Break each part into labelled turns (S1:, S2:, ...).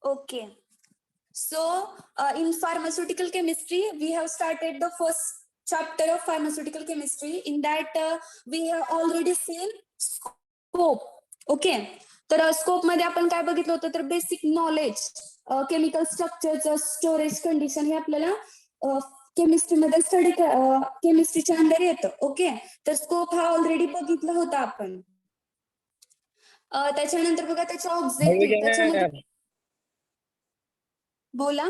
S1: Okay. So, in pharmaceutical chemistry, we have started the first chapter of pharmaceutical chemistry. In that, we have already seen scope. Okay. तर scope मध्ये आपण काय बघितलं होतं तर basic knowledge chemical स्ट्रक्चरचं storage condition हे आपल्याला केमिस्ट्रीमध्ये स्टडी केमिस्ट्रीच्या अंडर येतं. ओके. तर स्कोप हा ऑलरेडी बघितला होता आपण. त्याच्यानंतर बघा त्याच्या ऑब्जेक्टिव्ह त्याच्यामध्ये बोला.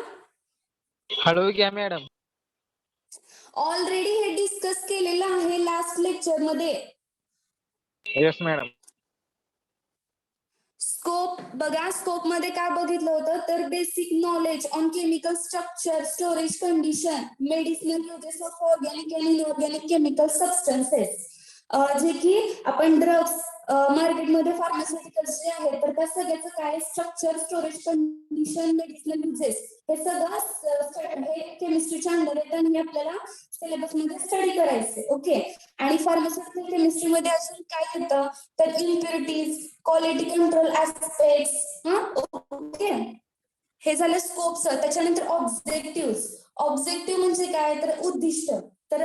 S2: हळू घ्या मॅडम.
S1: ऑलरेडी हे डिस्कस केलेलं आहे लास्ट लेक्चर मध्ये.
S2: Yes madam.
S1: स्कोप बघा, स्कोप मध्ये काय बघितलं होतं तर basic knowledge on chemical structure, storage condition, medicinal uses of organic and inorganic chemical substances, जे की आपण ड्रग्स मार्केटमध्ये फार्मास्युटिकल्स जे आहेत तर त्या सगळ्याचं काय structure, storage condition, medicinal uses हे सगळं हे केमिस्ट्रीच्या अंडर येतं आणि आपल्याला सिलेबस मध्ये स्टडी करायचे. ओके. आणि फार्मास्युटिकल केमिस्ट्री मध्ये अजून काय येतं तर impurities, quality control aspects. Okay. हे झालं स्कोपचं. त्याच्यानंतर ऑब्जेक्टिव्ह म्हणजे काय तर उद्दिष्ट. तर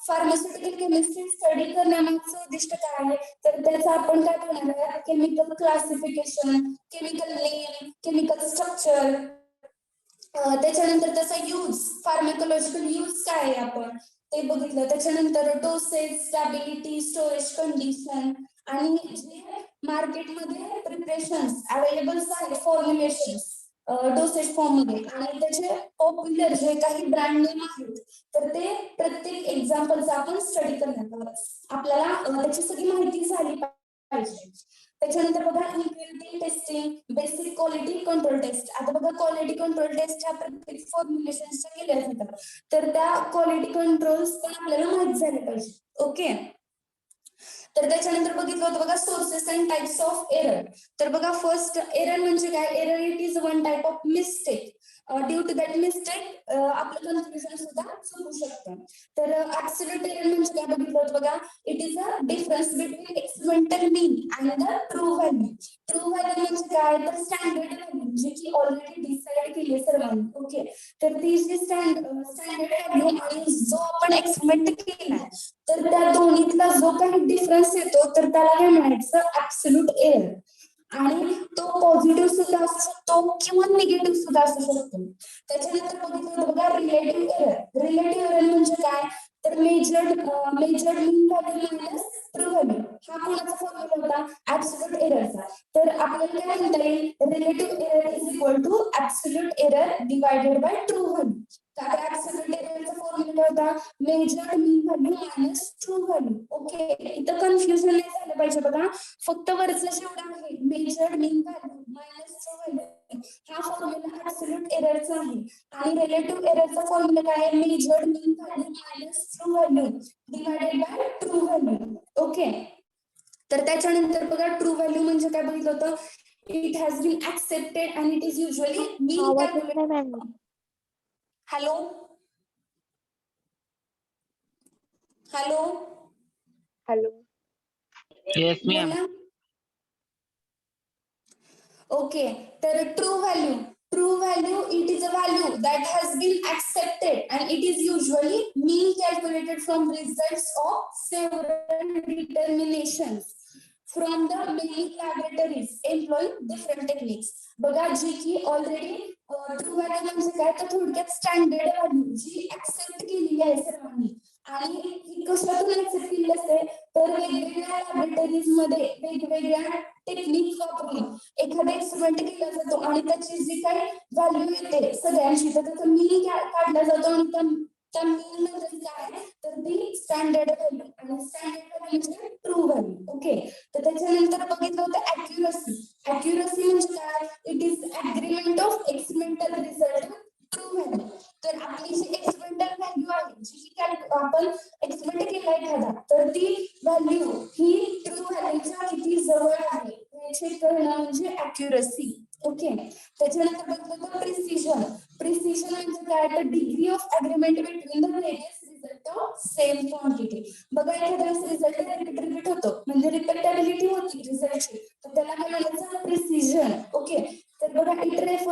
S1: फार्मास्युटिकल केमिस्ट्री स्टडी करण्यामागचं उद्दिष्ट काय आहे तर त्याचं आपण काय करणार आहे chemical classification, chemical name, chemical structure, त्याच्यानंतर त्याचा यूज, फार्माकोलॉजिकल यूज काय आहे आपण ते बघितलं. त्याच्यानंतर डोसेज, स्टॅबिलिटी, स्टोरेज कंडिशन आणि जे मार्केटमध्ये प्रिपरेशन्स अवेलेबल आहेत फॉर्म्युलेशन्स डोसेज फॉर्म मध्ये आणि त्याचे पॉप्युलर जे काही ब्रँड नेम आहेत तर ते प्रत्येक एक्झाम्पलचा आपण स्टडी करणार आपल्याला त्याची सगळी माहिती झाली पाहिजे. त्याच्यानंतर बघा impurity testing, basic quality control test. आता बघा क्वालिटी कंट्रोल टेस्ट ह्या प्रत्येक फॉर्म्युलेशन्सच्या केल्या जातात तर त्या क्वालिटी कंट्रोल्स पण आपल्याला माहित झाले पाहिजे. ओके. तर त्याच्यानंतर बघितलं होतं बघा sources and types of error. तर बघा फर्स्ट एरर म्हणजे काय error it is one type of mistake. Due to that mistake आपलं कन्फ्युजन सुद्धा चुकू शकतं. तर ऍब्सोल्यूट एरर म्हणजे काय बघितलं होतं बघा it is a difference between experimental mean and the true value. True value म्हणजे काय तर स्टँडर्ड व्हॅल्यू जी की ऑलरेडी डिसाइड केली आहे सर्वांनी. ओके. तर ती जी स्टँडर्ड व्हॅल्यू आणि जो आपण एक्सपेरिमेंट केलाय तर त्या दोन्हीतला जो काही डिफरन्स येतो तर त्याला काय म्हणायचं ऍब्सोल्यूट एरर. आणि तो पॉझिटिव्ह सुद्धा असू शकतो किंवा निगेटिव्ह सुद्धा असू शकतो. त्याच्यानंतर बघितलं बघा रिलेटिव्ह एरर. रिलेटिव्ह एरर म्हणजे काय तर measured mean value minus true value हा कोणाचा फॉर्म्युला होता ऍब्सोल्यूट एररचा. तर आपल्याला काय म्हणता येईल relative error is equal to absolute error divided by true value. तर ऍब्सोल्यूट एररचा फॉर्म्युला होता measured mean value minus true value. Okay. इथं कन्फ्युजन नाही झालं पाहिजे बघा फक्त वरचं जेवढं आहे measured mean value minus true value हा फॉर्म्युला ऍब्सोल्यूट एररचा आहे आणि रिलेटिव्ह एररचा फॉर्म्युला काय आहे measured mean value minus true value divided by true value. Okay. तर त्याच्यानंतर बघा ट्रू व्हॅल्यू म्हणजे काय बघितलं होतं it has been accepted and it is usually mean calculated. Hello hello
S3: hello.
S2: Yes ma'am.
S1: Okay. तर true value it is a value that has been accepted and it is usually mean calculated from results of several determinations from the many laboratories employing different techniques. बघा जी की already true value म्हणजे काय तर थोडक्यात standard value जी accept केलेली आहे सर्वांनी आणि ही कशातून ऍक्सेप्ट केली असते तर वेगवेगळ्या लॅबोरेटरीज मध्ये वेगवेगळ्या टेक्निक वापरून एखादा एक्सपेरिमेंट केला जातो आणि त्याची जी काही व्हॅल्यू येते सगळ्यांची तर त्याचा मीन काढला जातो आणि त्या मीन म्हणजे काय तर ती स्टँडर्ड व्हॅल्यू आणि स्टँडर्ड व्हॅल्यू म्हणजे ट्रू व्हॅल्यू. ओके. तर त्याच्यानंतर बघितलं होतं अॅक्युरसी म्हणजे काय it is agreement of experimental result true value. तर आपली जी एक्सपेरिमेंटल व्हॅल्यू आहे जी आपण एक्सपेरिमेंट केला एखादा तर ती व्हॅल्यू ही ट्रू व्हॅल्यूच्या किती जवळ आहे हे चेक करणं म्हणजे अॅक्युरसी. ओके. त्याच्यानंतर बघितलं तर प्रिसिजन म्हणजे काय तर degree of agreement between the various result of same quantity. बघा एखादा रिझल्ट रिपीट होतो म्हणजे रिपीटेबिलिटी होती रिझल्टची तर त्याला काय म्हणायचं प्रिसिजन. ओके. तर बघा इट रेफर्स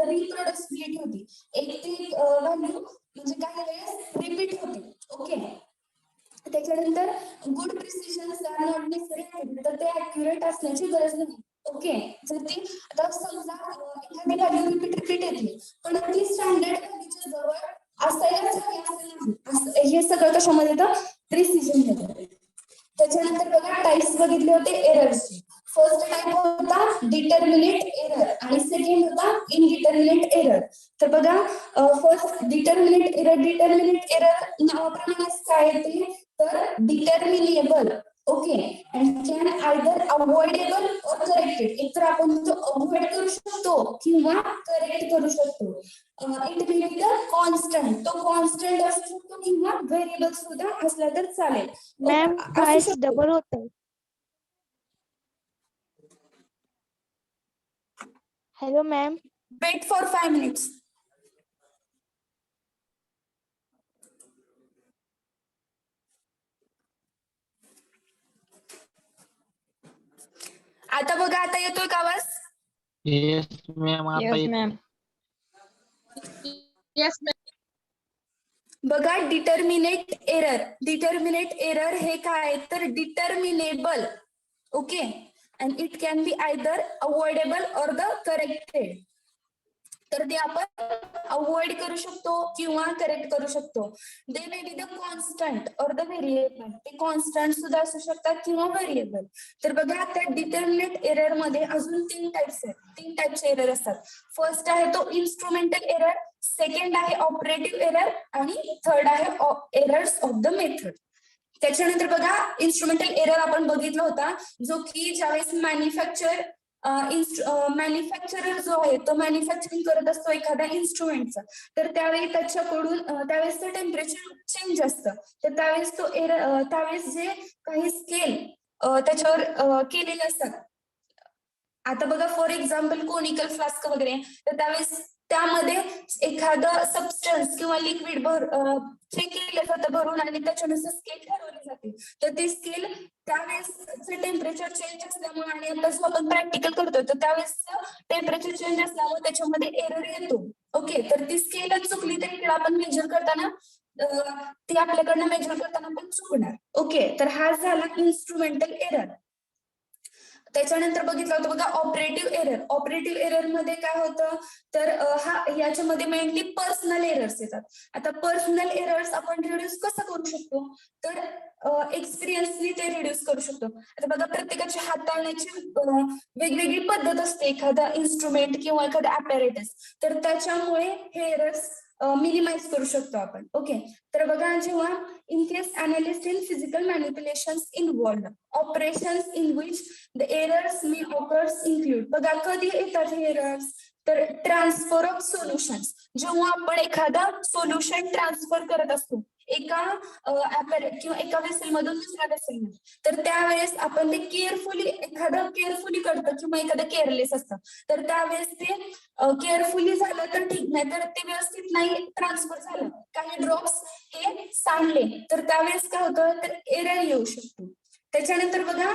S1: रिप्रोड्युसिबिलिटी होती. एक ती व्हॅल्यू म्हणजे काही वेळेस रिपीट होते. ओके. त्याच्यानंतर good precision are not necessary, तर ते ऍक्युरेट असण्याची गरज नाही. ओके. जर ती आता समजा एखादी व्हॅल्यू रिपीट येते पण ती स्टँडर्ड व्हॅल्यूच्या जवळ असायलाच हवी असं नाही. हे सगळं कशामध्ये येतं? प्रिसिजन मध्ये. त्याच्यानंतर बघा टाइप्स बघितले होते एरर्सचे. फर्स्ट टाइप होता डिटर्मिनेट एरर आणि सेकंड होता इनडिटर्मिनेट एरर. तर बघा फर्स्ट डिटर्मिनेट एरर नावाप्रमाणेच काय येते तर determinable. Okay. And can either avoidable और करेक्टेड. एकतर आपण तो अवॉइड करू शकतो किंवा करेक्ट करू शकतो. It may be the constant. तो कॉन्स्टंट असू शकतो किंवा व्हेरिएबल सुद्धा असला तर चालेल.
S3: मॅम
S1: असू
S3: वॉइस
S1: शकतो.
S3: डबल होत. Hello ma'am.
S1: Wait for 5 minutes. आता बघा, आता येतोय का आवाज?
S2: Yes ma'am. आता
S3: यस
S2: येत
S3: मॅम. Yes ma'am.
S1: बघा डिटर्मिनेट एरर हे काय तर determinable. Okay. And it can be either avoidable और द करेक्टेड. तर ते आपण अवॉइड करू शकतो किंवा करेक्ट करू शकतो. दे मे बी द कॉन्स्टंट और द व्हेरिएबल. ते कॉन्स्टंट सुद्धा असू शकतात किंवा व्हेरिएबल. तर बघा त्या डिटर्मिनेट एरर मध्ये अजून 3 टाइप्स आहेत. 3 टाइपचे एरर असतात. फर्स्ट आहे तो इन्स्ट्रुमेंटल एरर, सेकंड आहे ऑपरेटिव्ह एरर आणि थर्ड आहे एरर्स ऑफ द मेथड. त्याच्यानंतर बघा इन्स्ट्रुमेंटल एरर आपण बघितला होता, जो की ज्यावेळेस मॅन्युफॅक्चरर जो आहे तो मॅन्युफॅक्चरिंग करत असतो एखाद्या इन्स्ट्रुमेंटचं, तर त्यावेळी त्याच्याकडून त्यावेळेस ते टेम्परेचर चेंज असतं. तर त्यावेळेस तो एरर त्यावेळेस जे काही स्केल त्याच्यावर केलेले असतात. आता बघा फॉर एक्झाम्पल कोनिकल फ्लास्क वगैरे, तर त्यावेळेस त्यामध्ये एखादं सबस्टन्स किंवा लिक्विड चेक केलं जातं भरून आणि त्याच्यानुसार स्केल ठरवली जाते. तर ती स्केल त्यावेळेस टेम्परेचर चेंज असल्यामुळे आणि आता जो आपण प्रॅक्टिकल करतोय तर त्यावेळेस टेम्परेचर चेंज असल्यामुळे त्याच्यामध्ये एरर येतो. ओके. तर ती स्केलच चुकली तर इकडे आपण मेजर करताना ती आपल्याकडनं मेजर करताना पण चुकणार. ओके. तर हा झाला इन्स्ट्रुमेंटल एरर. त्याच्यानंतर बघितलं होतं बघा ऑपरेटिव्ह एरर. ऑपरेटिव्ह एरर मध्ये काय होतं तर याच्यामध्ये मेनली पर्सनल एरर्स येतात. आता पर्सनल एरर्स आपण रिड्यूस कसं करू शकतो तर एक्सपिरियन्सनी ते रिड्यूस करू शकतो. आता बघा प्रत्येकाची हाताळण्याची वेगवेगळी पद्धत असते एखादा इन्स्ट्रुमेंट किंवा एखादा ॲपॅरेटस, तर त्याच्यामुळे हे एरर्स मिनिमाइज करू शकतो आपण. ओके. तर बघा जेव्हा in case analyst in physical manipulations involved operations in which the errors may occurs include. बघा कधी येतात हे एरर्स तर ट्रान्सफर ऑफ सोल्युशन्स. जेव्हा आपण एखादा सोल्युशन ट्रान्सफर करत असतो एका ॲपॅरेट किंवा एका वेसल मधून दुसऱ्या वेसल मध्ये, तर त्यावेळेस आपण ते केअरफुली करतो किंवा एखादं केअरलेस असतं, तर त्यावेळेस ते केअरफुली झालं तर ठीक, नाही तर ते व्यवस्थित नाही ट्रान्सफर झालं, काही ड्रॉप्स हे सांडले तर त्यावेळेस काय होतं तर एरर येऊ शकतो. त्याच्यानंतर बघा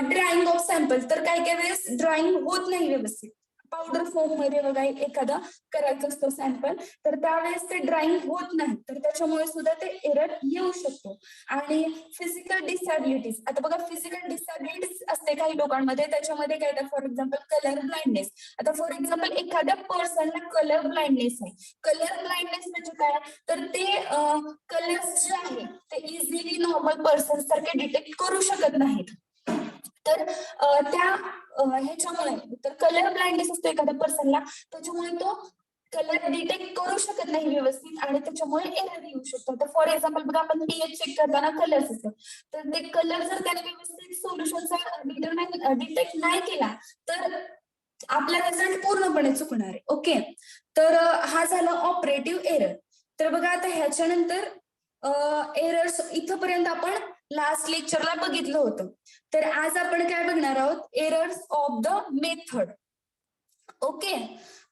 S1: ड्राइंग ऑफ सॅम्पल. तर काही काही वेळेस ड्रॉइंग होत नाही व्यवस्थित. पावडर फॉर्म मध्ये बघा एखादा करायचा असतो सॅम्पल, तर त्यावेळेस ते ड्रॉइंग होत नाही, तर त्याच्यामुळे सुद्धा ते एरर येऊ शकतो. आणि फिजिकल डिसॅबिलिटीज. आता बघा फिजिकल डिसॅबिलिटीज असते काही लोकांमध्ये, त्याच्यामध्ये काय तर फॉर एक्झाम्पल कलर ब्लाइंडनेस. आता फॉर एक्झाम्पल एखाद्या पर्सनला कलर ब्लाइंडनेस आहे. कलर ब्लाइंडनेस म्हणजे काय तर ते कलर्स जे आहे ते इझिली नॉर्मल पर्सन सारखे डिटेक्ट करू शकत नाहीत. तर त्या ह्याच्यामुळे तर कलर ब्लाइंडनेस असतो एखाद्या पर्सनला, त्याच्यामुळे तो कलर डिटेक्ट करू शकत नाही व्यवस्थित आणि त्याच्यामुळे एरर येऊ शकतो. तर फॉर एक्झाम्पल बघा आपण पीएच चेक करताना कलर्स असतो, तर ते कलर जर त्याने व्यवस्थित सोल्युशनचा डिटेक्ट नाही केला तर आपला रिझल्ट पूर्णपणे चुकणार आहे. ओके. तर हा झाला ऑपरेटिव्ह एरर. तर बघा आता ह्याच्यानंतर एरर्स इथपर्यंत आपण लास्ट लेक्चरला बघितलं होतं. तर आज आपण काय बघणार आहोत errors of the method. Okay.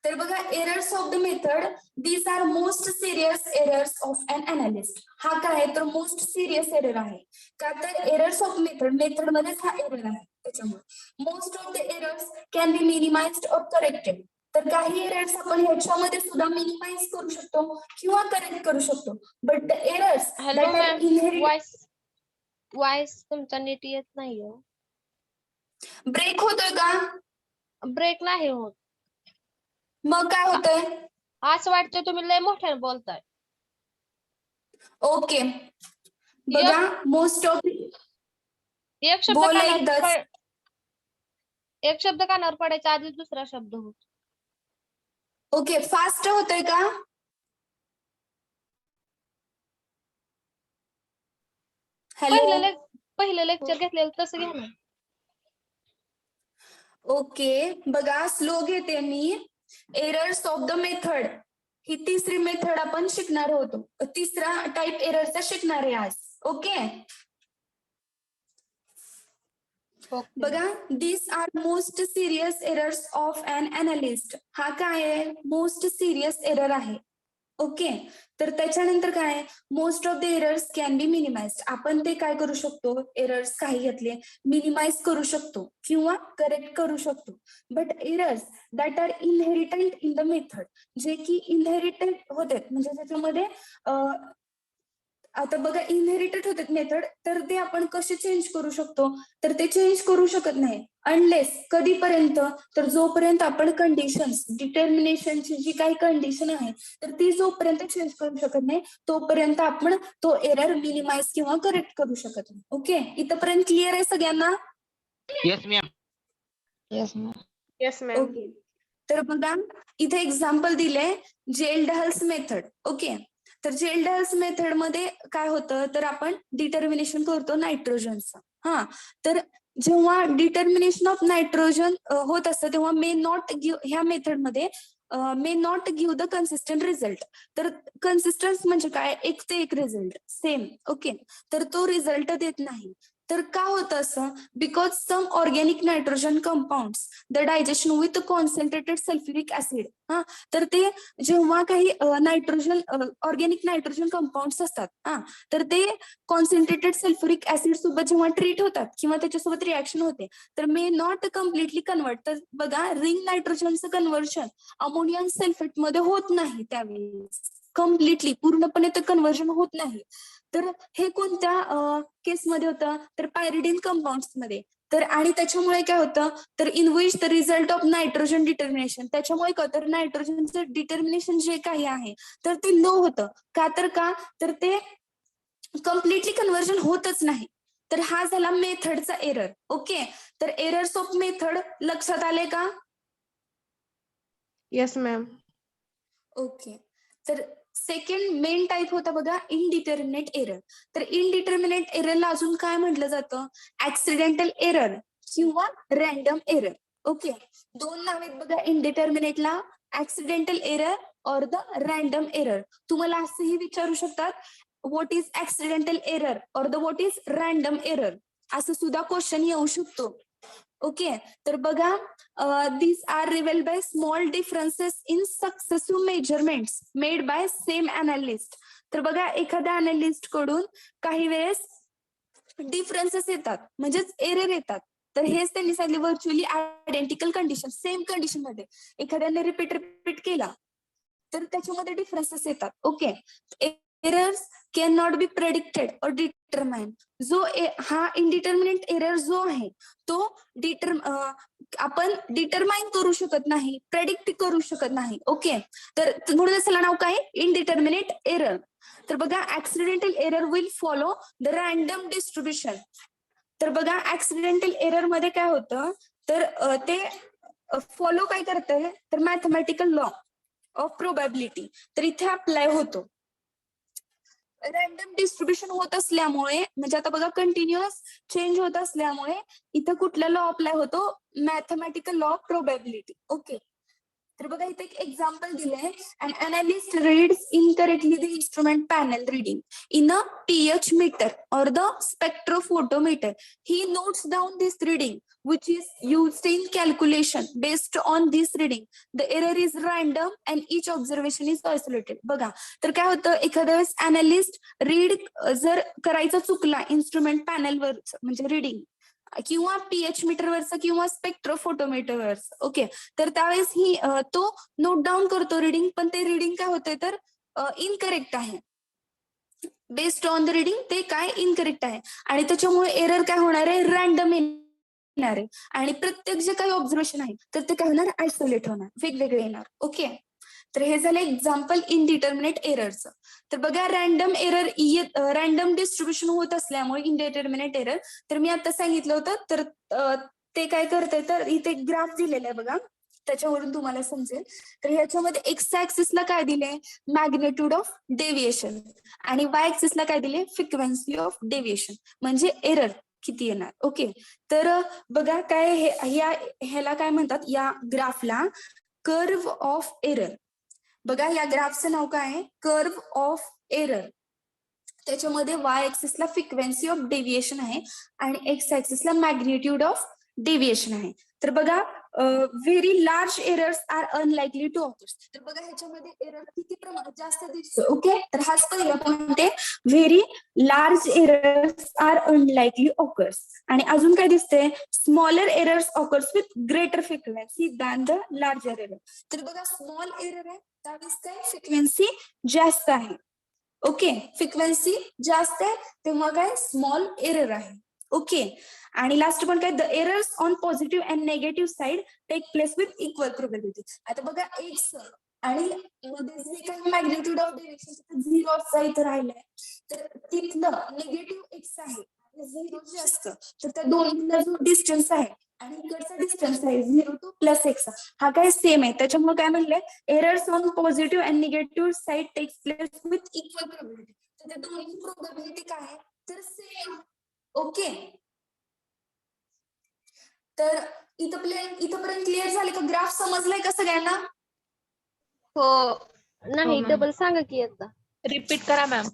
S1: तर बघा errors of the method, these are most serious errors of an analyst. हा काय तर मोस्ट सिरियस एरर आहे का तर एरर्स ऑफ मेथड मध्येच हा एरर आहे. त्याच्यामुळे most of the errors can be minimised और करेक्टेड. तर काही एरर्स आपण ह्याच्यामध्ये सुद्धा मिनिमाइज करू शकतो किंवा करेक्ट करू शकतो. But the errors
S3: hello
S1: that are
S3: ma'am,
S1: inherit
S3: voice तुमचा नीट येत नाहीये.
S1: ब्रेक होतोय का?
S3: ब्रेक नाही होत.
S1: मग काय होतंय?
S3: असं वाटतं तुम्ही लय मोठ्याने बोलताय.
S1: ओके बघा मोस्ट ऑफ
S3: एक शब्द कानावर
S1: बोलायचं
S3: एक शब्द कानावर पडायच्या आधी दुसरा शब्द होत.
S1: ओके फास्ट होतंय का? हॅलो
S3: पहिलं लेक्चर घेतलेलं तसं घ्या ना.
S1: ओके बघा स्लो घेते मी. एरर्स ऑफ द मेथड ही तिसरी मेथड आपण शिकणार होतो. तिसरा टाइप एररचा शिकणार आहे आज. ओके बघा this are most serious errors of an analyst. हा काय आहे? मोस्ट सिरियस एरर आहे. ओके तर त्याच्यानंतर काय most of the errors can be minimised. आपण ते काय करू शकतो? एरर्स काही घेतले मिनिमाइज करू शकतो किंवा करेक्ट करू शकतो. But errors that are inherent in the method जे की इनहेरिटेड होते म्हणजे त्याच्यामध्ये आता बघा इनहेरिटेड होते मेथड तर ते आपण कसे चेंज करू शकतो? तर ते चेंज करू शकत नाही अनलेस कधीपर्यंत तर जोपर्यंत आपण कंडिशन्स डिटर्मिनेशनची जी काही कंडिशन आहे तर ती जोपर्यंत चेंज करू शकत नाही तोपर्यंत आपण तो एरर मिनिमाइज किंवा करेक्ट करू शकत नाही. ओके इथपर्यंत क्लिअर आहे सगळ्यांना?
S2: Yes ma'am.
S3: Yes ma'am.
S4: Yes ma'am.
S1: Okay तर बघा इथे एक्झाम्पल दिले जेल्डहल्स मेथड. ओके तर जेल्डहल्स मेथड मध्ये काय होतं तर आपण डिटर्मिनेशन करतो नायट्रोजनचं. हा तर जेव्हा डिटर्मिनेशन ऑफ नायट्रोजन होत असतं तेव्हा मे नॉट गिव्ह ह्या मेथडमध्ये may not give the consistent result. तर कन्सिस्टन्स म्हणजे काय? एक ते एक रिझल्ट सेम. ओके तर तो रिझल्ट देत नाही. तर का होतं असं? Because some organic nitrogen compounds the digestion with concentrated sulphuric acid. हा तर ते जेव्हा काही नायट्रोजन ऑर्गॅनिक नायट्रोजन कंपाऊंड्स असतात तर ते कॉन्सन्ट्रेटेड सल्फ्युरिक ऍसिड सोबत जेव्हा ट्रीट होतात किंवा त्याच्यासोबत रिॲक्शन होते तर मे नॉट कम्प्लिटली कन्वर्ट. तर बघा रिंग नायट्रोजनचं कन्व्हर्शन अमोनियम सल्फेट मध्ये होत नाही त्यावेळेस कम्प्लिटली पूर्णपणे ते कन्व्हर्जन होत नाही. तर हे कोणत्या केसमध्ये होतं? तर पायरिडिन कंपाऊंड्स मध्ये. तर आणि त्याच्यामुळे काय होतं तर in which the result of nitrogen determination त्याच्यामुळे काय तर नायट्रोजनचं डिटर्मिनेशन जे काही आहे तर ते लो होतं. का तर ते कम्प्लिटली कन्व्हर्जन होतच नाही. तर हा झाला मेथडचा एरर. ओके तर एरर्स ऑफ मेथड लक्षात आले का?
S4: Yes ma'am.
S1: ओके तर सेकंड मेन टाइप होता बघा इनडिटर्मिनेट एरर. तर इनडिटर्मिनेट एररला अजून काय म्हटलं जातं? ऍक्सिडेंटल एरर किंवा रॅन्डम एरर. ओके दोन नाव आहेत बघा इनडिटर्मिनेटला, ऍक्सिडेंटल एरर और द रॅन्डम एरर. तुम्हाला असंही विचारू शकतात व्हॉट इज ऍक्सिडेंटल एरर और the what is random error असं सुद्धा क्वेश्चन येऊ शकतो. ओके तर बघा these are revealed by small differences in successive measurements made by same analyst. तर बघा एखाद्या अनालिस्ट कडून काही वेळेस डिफरन्सेस येतात म्हणजेच एरर येतात. तर हेच त्यांनी सांगितले virtually identical condition same condition मध्ये एखाद्याने रिपीट केला तर त्याच्यामध्ये डिफरन्सेस येतात. Okay errors can not be predicted और डिटरमाइन. जो हा इनडिटर्मिनेट एरर जो आहे तो आपण डिटरमाइन करू शकत नाही, प्रेडिक्ट करू शकत नाही. ओके तर म्हणून त्याला नाव काय? Indeterminate error. तर बघा accidental error will follow the random distribution. तर बघा ऍक्सिडेंटल एरर मध्ये काय होतं तर ते फॉलो काय करतंय तर मॅथमॅटिकल लॉ ऑफ प्रोबॅबिलिटी. तर इथे अप्लाय होतो. रॅन्डम डिस्ट्रीब्युशन होत असल्यामुळे म्हणजे आता बघा कंटिन्युअस चेंज होत असल्यामुळे इथं कुठला लॉ अप्लाय होतो? Mathematical law of probability. Okay तर बघा इथे एक एक्झाम्पल दिलंय. An analyst reads incorrectly the instrument panel reading in a pH meter or the spectrophotometer. He notes down this reading which is used in calculation. Based on this reading, the error is random and each observation is isolated. बघा तर काय होतं एखाद्या वेळेस analyst read जर करायचा चुकला instrument पॅनलवर म्हणजे रीडिंग किंवा पीएच मीटरवरचा किंवा स्पेक्ट्रोफोटोमीटरवरचा. ओके, तर त्यावेळेस ही तो नोट डाऊन करतो रिडिंग, पण ते रिडिंग काय होतंय तर इनकरेक्ट आहे. बेस्ड ऑन द रिडिंग ते काय इनकरेक्ट आहे आणि त्याच्यामुळे एरर काय होणार आहे, रॅन्डम येणार आहे आणि प्रत्येक जे काही ऑब्झर्वेशन आहे तर ते काय होणार, आयसोलेट होणार, वेगवेगळे येणार. ओके, तर हे झालं एक्झाम्पल इनडिटर्मिनेट एररचं. तर बघा रॅन्डम एरर रॅन्डम डिस्ट्रीब्युशन होत असल्यामुळे इनडिटर्मिनेट एरर, तर मी आता सांगितलं होतं तर ते काय करतंय तर इथे ग्राफ दिलेला आहे बघा, त्याच्यावरून तुम्हाला समजेल. तर ह्याच्यामध्ये एक्स ऍक्सिसला काय दिले, मॅग्नेट्यूड ऑफ डेव्हिएशन आणि वाय ऍक्सिसला काय दिले, फ्रिक्वेन्सी ऑफ डेव्हिएशन म्हणजे एरर किती येणार. ओके, तर बघा काय ह्याला काय म्हणतात, या ग्राफला कर्व ऑफ एरर. बघा या ग्राफचं नाव काय आहे, कर्व ऑफ एरर. त्याच्यामध्ये वाय ऍक्सिसला फ्रिक्वेन्सी ऑफ डेव्हिएशन आहे आणि एक्स ऍक्सिसला मॅग्निट्यूड ऑफ डेव्हिएशन आहे. तर बघा very large errors are unlikely to occurs. तर बघा ह्याच्यामध्ये एरर किती प्रमाणात जास्त दिसतो. ओके, तर हाच पहिला पॉइंट आहे, very large errors are unlikely occurs. आणि अजून काय दिसतंय, smaller errors occurs with greater frequency than the larger error. तर बघा स्मॉल एरर आहे त्यावेळेस काय फ्रिक्वेन्सी जास्त आहे. ओके, फ्रिक्वेन्सी जास्त आहे तेव्हा काय स्मॉल एरर आहे. ओके, आणि लास्ट पण काय, the errors on positive and negative side take place with equal probability. आता बघा एक्स आणि मध्ये जे काही मॅग्निट्यूड ऑफ डेव्हिएशन 0 इथं राहिलंय, तर तिथलं निगेटिव्ह एक्स आहे आणि 0 जे असतं तर त्या दोन्हीला जो डिस्टन्स आहे आणि इकडचा डिस्टन्स आहे 0 to +x हा काय सेम आहे. त्याच्यामुळे काय म्हणलंय, errors on positive and negative side takes place with equal probability. तर त्या दोन्ही प्रोबॅबिलिटी काय आहे तर सेम. ओके, तर इथपर्यंत क्लिअर झाले का, ग्राफ समजलाय का सगळ्यांना?
S3: हो, नाही
S4: मॅम.
S3: डबल सांगा की एकदा.
S4: रिपीट करा मॅम.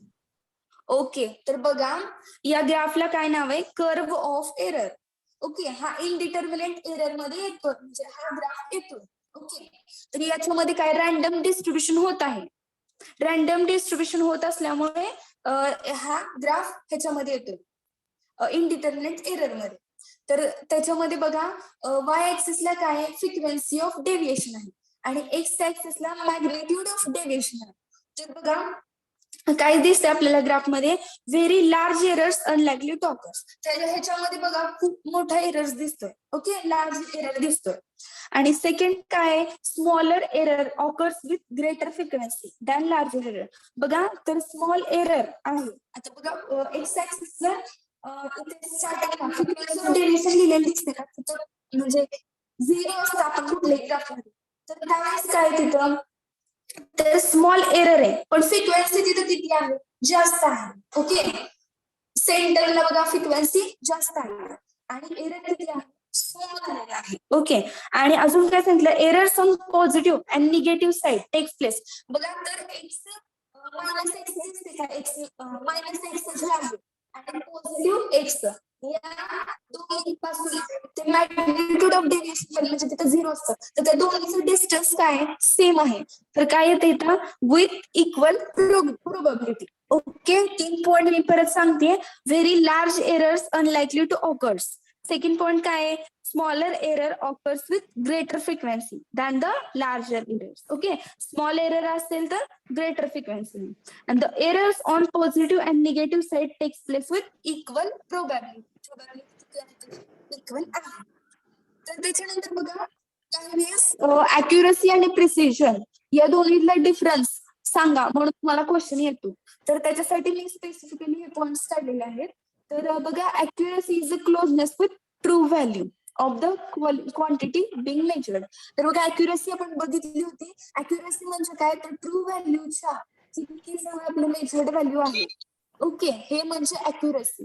S1: ओके, तर बघा या ग्राफला काय नाव आहे, कर्व ऑफ एरर. ओके, हा इनडिटर्मिनेट एरर मध्ये येतो, म्हणजे हा ग्राफ येतो. ओके, तर याच्यामध्ये काय रॅन्डम डिस्ट्रीब्युशन होत आहे. रॅन्डम डिस्ट्रीब्युशन होत असल्यामुळे हा ग्राफ ह्याच्यामध्ये येतो इनडिटर्मिनेट एरर मध्ये. तर त्याच्यामध्ये बघा वाय ऍक्सिसला काय आहे, फ्रिक्वेन्सी ऑफ डेव्हिएशन आहे आणि एक्स ऍक्सिसला मॅग्निट्यूड ऑफ डेव्हिएशन आहे. तर बघा काय दिसतंय आपल्याला ग्राफ मध्ये, very large errors unlikely to occurs. ह्याच्यामध्ये बघा खूप मोठा एरर्स दिसतोय. ओके, लार्ज एरर दिसतोय. आणि सेकंड काय, smaller error occurs with greater frequency than larger error. बघा तर स्मॉल एरर आहे. आता बघा एक्स ऍक्सिसला फ्रिक्वेन्सी ऑफ डेव्हिएशन लिहिलेलं दिसते का तिथं, म्हणजे 0 असतं आपण कुठल्याही ग्राफमध्ये, तर त्यावेळेस काय तिथं तर स्मॉल एरर आहे पण फ्रिक्वेन्सी तिथं किती आहे, जास्त आहे. ओके, सेंटरला बघा फ्रिक्वेन्सी जास्त आहे आणि एरर किती आहे, स्मॉल एरर आहे. ओके, आणि अजून काय सांगितलं, errors on positive and negative side takes place. बघा तर एक्स मायनस एक्स दिसते का, एक्स मायनस एक्स जे आहे आणि पॉझिटिव्ह एक्स या दोन्हीपासून ते मॅग्निट्यूड ऑफ डेव्हिएशन म्हणजे तिथं 0 असतं, तर त्या दोन्हीचं डिस्टन्स काय सेम आहे. तर काय येते इथं, with equal probability. Okay, 3 point मी परत सांगते, very large errors unlikely to occurs. Second point काय आहे, smaller error occurs with greater frequency than the larger errors. Okay, small error असेल तर greater frequency and the errors on positive and negative side takes place with equal probability. Equal आहे. तर त्याच्यानंतर बघा काही वेळेस अॅक्युरसी आणि प्रिसिजन या दोन्हीतला डिफरन्स सांगा म्हणून तुम्हाला क्वेश्चन येतो. तर त्याच्यासाठी मी स्पेसिफिकली हे पॉइंट्स काढलेले आहेत. तर बघा accuracy is the closeness with true value of the quantity being measured. तर बघा अॅक्युरसी आपण बघितली होती. अॅक्युरसी म्हणजे काय तर ट्रू व्हॅल्यूच्या किती जवळ आपलं मेजर्ड व्हॅल्यू आहे. ओके, हे म्हणजे अॅक्युरसी.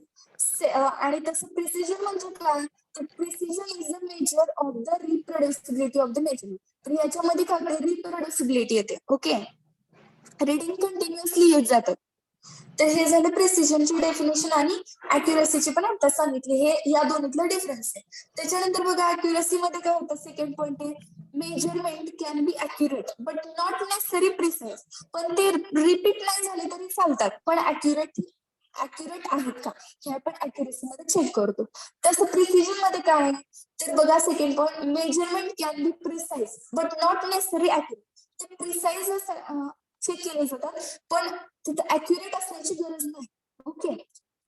S1: आणि तसं प्रिसिजन म्हणजे काय तर precision is the measure of the reproducibility of the measurement. तर याच्यामध्ये काय रिप्रोड्युसिबिलिटी येते. ओके, रिडिंग कंटिन्युअसली येत जातात. तर हे झालं प्रिसिजनची डेफिनेशन आणि अॅक्युरसीची पण आता सांगितली. हे या दोन्हीतलं डिफरन्स आहे. त्याच्यानंतर बघा अॅक्युरसी मध्ये काय होतं, सेकंड पॉइंट आहे measurement can be accurate but not necessary precise. पण ते रिपीट नाही झाले तरी चालतात पण अॅक्युरेट अॅक्युरेट आहेत का हे आपण अॅक्युरेसी मध्ये चेक करतो. तसं प्रिसिजन मध्ये काय आहे तर बघा second point, measurement can be precise but not necessary accurate. ते प्रिसाइज चेक केले जातात पण तिथे अॅक्युरेट असण्याची गरज नाही. ओके,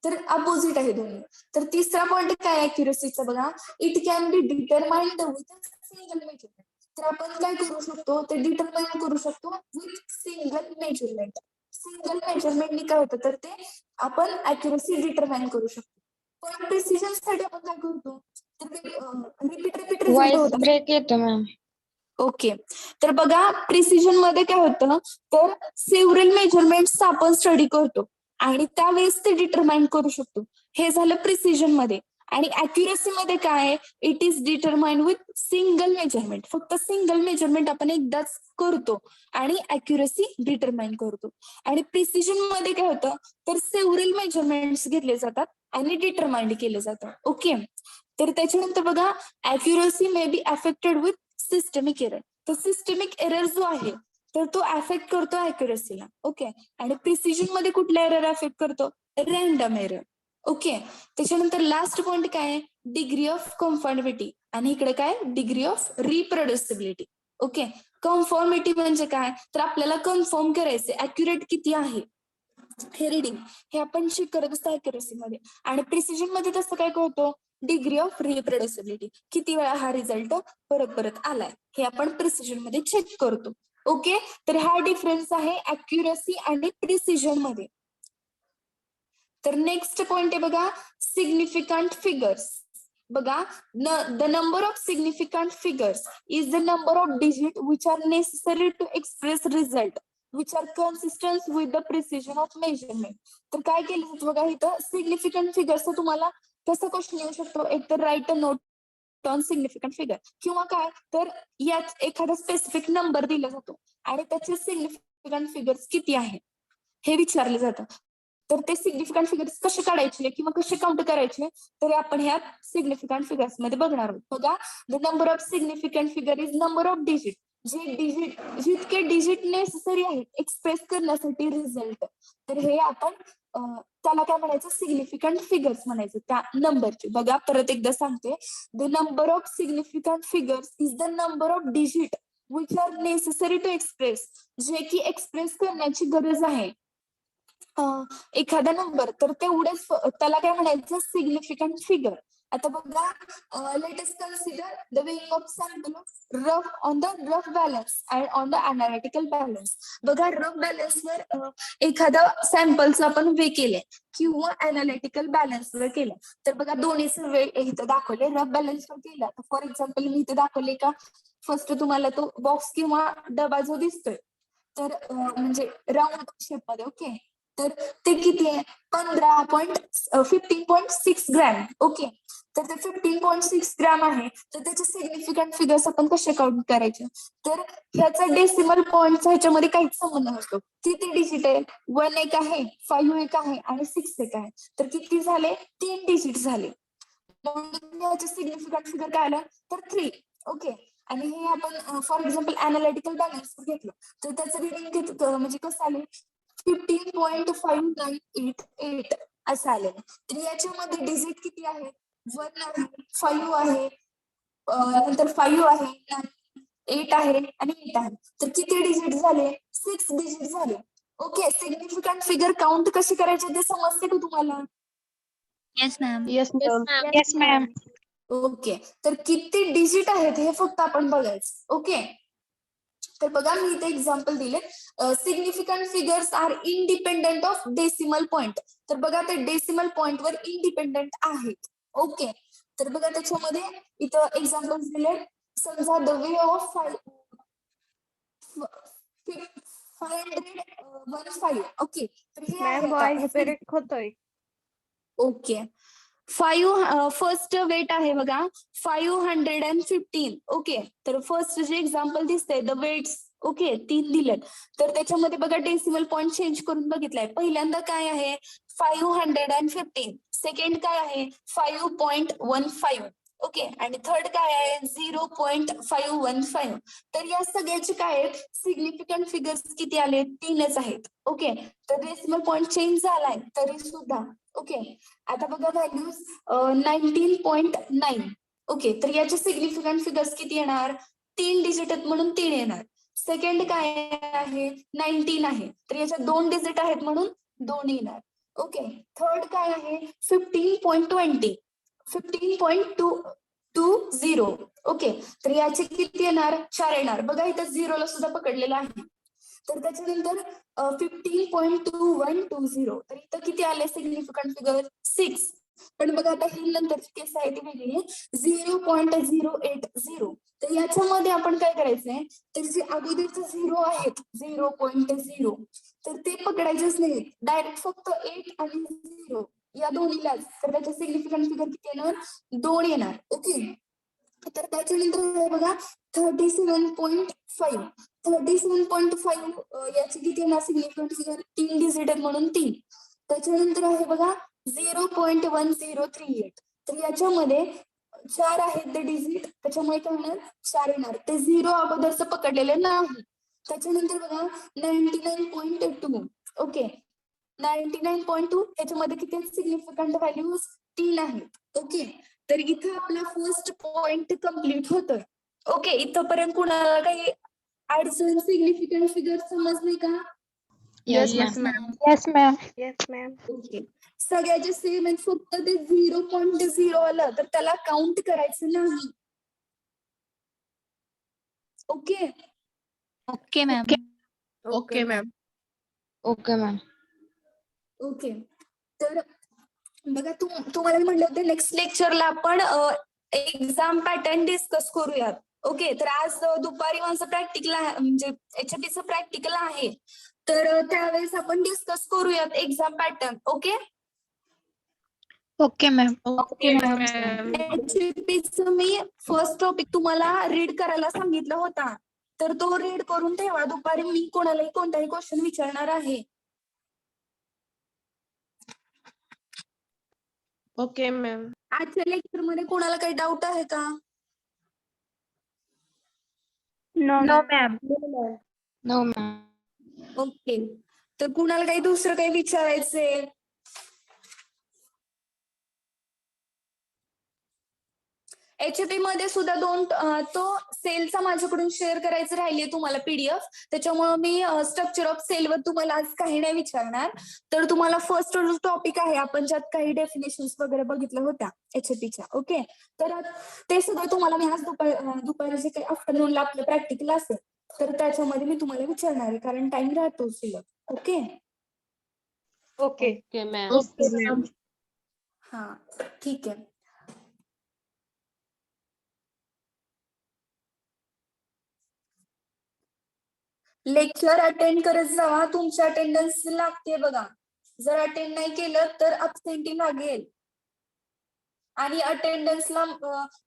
S1: तर अपोजिट आहे दोन्ही. तर तिसरा पॉईंट काय अॅक्युरेसीचा बघा, it can be determined with single measurement. तर आपण काय करू शकतो ते डिटरमाइन करू शकतो विथ सिंगल मेजरमेंट. सिंगल मेजरमेंटनी काय होतं तर ते आपण अॅक्युरेसी डिटरमाइन करू शकतो. पण प्रिसिजन साठी आपण काय करतो तर रिपीट रिझल्ट
S3: व्हॉइस
S1: होतात.
S3: ब्रेक येतो मॅम.
S1: ओके, तर बघा प्रिसिजन मध्ये काय होतं तर सेव्हरल मेजरमेंट्स आपण स्टडी करतो आणि त्यावेळेस ते डिटरमाइन करू शकतो. हे झालं प्रिसिजन मध्ये. आणि अॅक्युरेसी मध्ये काय आहे, it is determined with single measurement. फक्त सिंगल मेजरमेंट आपण एकदाच करतो आणि अॅक्युरेसी डिटरमाइन करतो. आणि प्रिसिजन मध्ये काय होतं तर सेव्हरल मेजरमेंट्स घेतले जातात आणि डिटरमाइंड केले जातात. ओके, तर त्याच्यानंतर बघा accuracy may be affected with systemic error. तर सिस्टमिक एरर जो आहे तर तो अफेक्ट करतो अॅक्युरेसीला. ओके, आणि प्रिसिजन मध्ये कुठला एरर अफेक्ट करतो, रॅन्डम एरर. ओके, त्याच्यानंतर लास्ट पॉइंट काय आहे, डिग्री ऑफ कन्फॉर्मिटी. आणि इकडे काय, डिग्री ऑफ रिप्रोड्युसिबिलिटी. ओके, कन्फॉर्मिटी म्हणजे काय तर आपल्याला कन्फर्म करायचे अॅक्युरेट किती आहे हे रीडिंग, हे आपण चेक करत असतो अॅक्युरेसी मध्ये. आणि प्रिसिजन मध्ये तसं काय करतो, डिग्री ऑफ रिप्रोड्युसिबिलिटी, किती वेळा हा रिझल्ट परत परत आलाय हे आपण प्रिसिजन मध्ये चेक करतो. ओके, तर हा डिफरन्स आहे अॅक्युरेसी आणि प्रिसिजन मध्ये. तर नेक्स्ट पॉइंट आहे बघा, सिग्निफिकंट फिगर्स. बघा, the number of significant figures is the number of digit which are necessary to express result which are consistent with the precision of measurement. तर काय केलं जातं बघा इथं, सिग्निफिकंट फिगर्स तुम्हाला कसं क्वेश्चन येऊ शकतो, एक तर right a note on significant figure, किंवा काय तर यात एखादा स्पेसिफिक नंबर दिला जातो आणि त्याचे सिग्निफिकंट फिगर्स किती आहे हे विचारले जातं. तर ते सिग्निफिकंट फिगर्स कसे काढायचे किंवा कसे काउंट करायचे तर आपण ह्या सिग्निफिकंट फिगर्स मध्ये बघणार आहोत. बघा, the number of significant figure is number of digit. जे डिजिट जितके डिजिट नेसेसरी आहेत एक्सप्रेस करण्यासाठी रिझल्ट, तर हे आपण त्याला काय म्हणायचं, सिग्निफिकंट फिगर्स म्हणायचं त्या नंबरचे. बघा परत एकदा सांगते, the number of significant figures is the number of digit which are necessary to express, जे की एक्सप्रेस करण्याची गरज आहे एखादा नंबर, तर तेवढेच त्याला काय म्हणायचं, सिग्निफिकंट फिगर. आता बघा, let us consider the weighing of sample of rough on the rough balance and on the analytical balance. बघा, रफ बॅलन्सवर एखादा सॅम्पलचं आपण वे केले किंवा अनालिटिकल बॅलन्सवर केलं. तर बघा दोन्हीचे वे इथं दाखवले. रफ बॅलन्सवर केला तर फॉर एक्झाम्पल मी इथे दाखवले का, फर्स्ट तुम्हाला तो बॉक्स किंवा डबा जो दिसतोय तर म्हणजे राऊंड शेप मध्ये. ओके, तर ते किती आहे, 15.6 ग्रॅम. ओके, तर ते 15.6 ग्रॅम आहे. तर त्याचे सिग्निफिकंट फिगर्स आपण कसे काउंट करायचे, तर ह्याचा डेसिमल पॉईंटचा ह्याच्यामध्ये काहीच संबंध नसतो. किती डिजिट आहे, 1 एक आहे, 5 एक आहे आणि 6 एक आहे. तर किती झाले, 3 डिजिट झाले. म्हणून ह्याचे सिग्निफिकंट फिगर काय आलं तर 3. ओके, आणि हे आपण फॉर एक्झाम्पल अनालिटिकल बॅलन्स घेतलं तर त्याचं रिडिंग म्हणजे कसं आले, 15.5988 असं आलेलं. तर याच्यामध्ये डिजिट किती आहे, 1 आहे, 5 आहे, नंतर 5 आहे, 8 आहे आणि 8 आहे. तर किती डिजिट झाले, 6 डिजिट झाले. ओके, सिग्निफिकंट फिगर काउंट कशी करायचे ते समजते का तुम्हाला?
S4: Yes ma'am.
S3: Yes ma'am.
S4: Yes ma'am.
S1: Okay, तर किती डिजिट आहेत हे फक्त आपण बघायचं. ओके, तर बघा मी इथे एक्झाम्पल दिले, significant figures are independent of decimal point. तर बघा ते डेसिमल पॉइंट वर इंडिपेंडेंट आहेत. ओके, तर बघा त्याच्यामध्ये इथं एक्झाम्पल दिले. समजा द वे ऑफ 515. ओके, तर हे आहे
S3: मॅम
S1: आता.
S3: व्हॉइस ब्रेक होतोय.
S1: ओके, 5 फर्स्ट वेट आहे बघा 515. ओके, तर फर्स्ट जे एक्झाम्पल दिसतंय द वेट्स. ओके, 3 दिलेत. तर त्याच्यामध्ये बघा डेसिमल पॉईंट चेंज करून बघितलाय. पहिल्यांदा काय आहे 515, सेकंड काय आहे 5.15. ओके, आणि थर्ड काय आहे 0.515. तर या सगळ्याचे काय आहेत सिग्निफिकंट फिगर्स किती आले 3च आहेत. ओके, तर डेसिमल पॉईंट चेंज झालाय तरी सुद्धा. ओके, आता बघा व्हॅल्यूज 19.9. ओके, तर याचे सिग्निफिकंट फिगर्स किती येणार 3 डिजिट आहेत म्हणून 3 येणार. सेकंड काय आहे 19 आहे, तर याच्यात 2 डिजिट आहेत म्हणून 2 येणार. ओके, थर्ड काय आहे 15.20. 15.220. ओके, तर याचे किती येणार 4 येणार. बघा इथं झिरोला सुद्धा पकडलेलं आहे. तर त्याच्यानंतर 15.2120. तर इथं किती आले सिग्निफिकंट फिगर 6. पण बघा आता ही नंतरची केस आहे ती वेगळी 0.080. तर याच्यामध्ये आपण काय करायचंय तर जे अगोदरचे 0 आहेत 0.0 तर ते पकडायचेच नाही, डायरेक्ट फक्त 8 आणि 0 या दोन्हीलाच. तर त्याचे सिग्निफिकंट फिगर किती येणार 2 येणार. ओके, तर त्याच्यानंतर बघा 37.5. 37.5 याची किती येणार सिग्निफिकंट फिगर 3 डिजिट आहेत म्हणून 3. त्याच्यानंतर आहे बघा 0.1038. तर याच्यामध्ये 4 आहेत ते डिजिट, त्याच्यामुळे काय होणार 4 येणार. ते 0 अगोदरच पकडलेले नाही. त्याच्यानंतर बघा 99.2. ओके, 99.2 याच्यामध्ये किती सिग्निफिकंट व्हॅल्यूज 3 आहेत. ओके, तर इथं आपला फर्स्ट पॉइंट कम्प्लीट होतोय. ओके, इथपर्यंत कुणाला काही अडचण सिग्निफिकंट फिगर समजले का?
S4: Yes,
S2: Yes,
S4: ma'am.
S5: Yes, ma'am.
S1: Okay, सगळ्याचे सेम आहेत, फक्त ते 0.0 आलं तर त्याला काउंट करायचं नाही. Okay,
S4: Okay, ma'am.
S5: Okay, ma'am. Okay, ma'am.
S1: Okay, तर बघा तुम्हाला मी म्हटलं होतं नेक्स्ट लेक्चरला आपण एक्झाम पॅटर्न डिस्कस करूयात. ओके, तर आज दुपारी माझं प्रॅक्टिकल म्हणजे HFT प्रॅक्टिकल आहे, तर त्यावेळेस आपण डिस्कस करूयात exam pattern. Okay,
S4: Okay, ma'am.
S5: Okay, ma'am.
S1: HFTचं मी फर्स्ट टॉपिक तुम्हाला रीड करायला सांगितलं होता, तर तो रीड करून ठेवा. दुपारी मी कोणालाही कोणताही क्वेश्चन विचारणार आहे.
S5: Okay, ma'am.
S1: आजच्या लेक्चर मध्ये कोणाला काही डाऊट आहे का?
S5: No,
S4: ma'am.
S5: No, ma'am.
S1: Okay, तर कुणाला काही दुसरं काही विचारायचंय? HFT मध्ये सुद्धा तो सेलचा माझ्याकडून शेअर करायचं राहिलीये तुम्हाला PDF. त्याच्यामुळे मी स्ट्रक्चर ऑफ सेलवर तुम्हाला आज काही नाही विचारणार. तर तुम्हाला फर्स्ट टॉपिक आहे आपण ज्यात काही डेफिनेशन्स वगैरे बघितल्या होत्या HFTच्या. ओके, तर ते सगळं तुम्हाला मी आज दुपारी जे काही आफ्टरनूनला आपलं प्रॅक्टिकल असेल तर त्याच्यामध्ये मी तुम्हाला विचारणार आहे, कारण टाइम राहतो शिल्लक. Okay,
S5: Okay.
S2: Okay, ma'am.
S5: Okay, ma'am.
S1: हा ठीक आहे. लेक्चर अटेंड करत जावा, तुमची अटेंडन्स लागते बघा. जर अटेंड नाही केलं तर अब्सेंटी लागेल. आणि अटेंडन्सला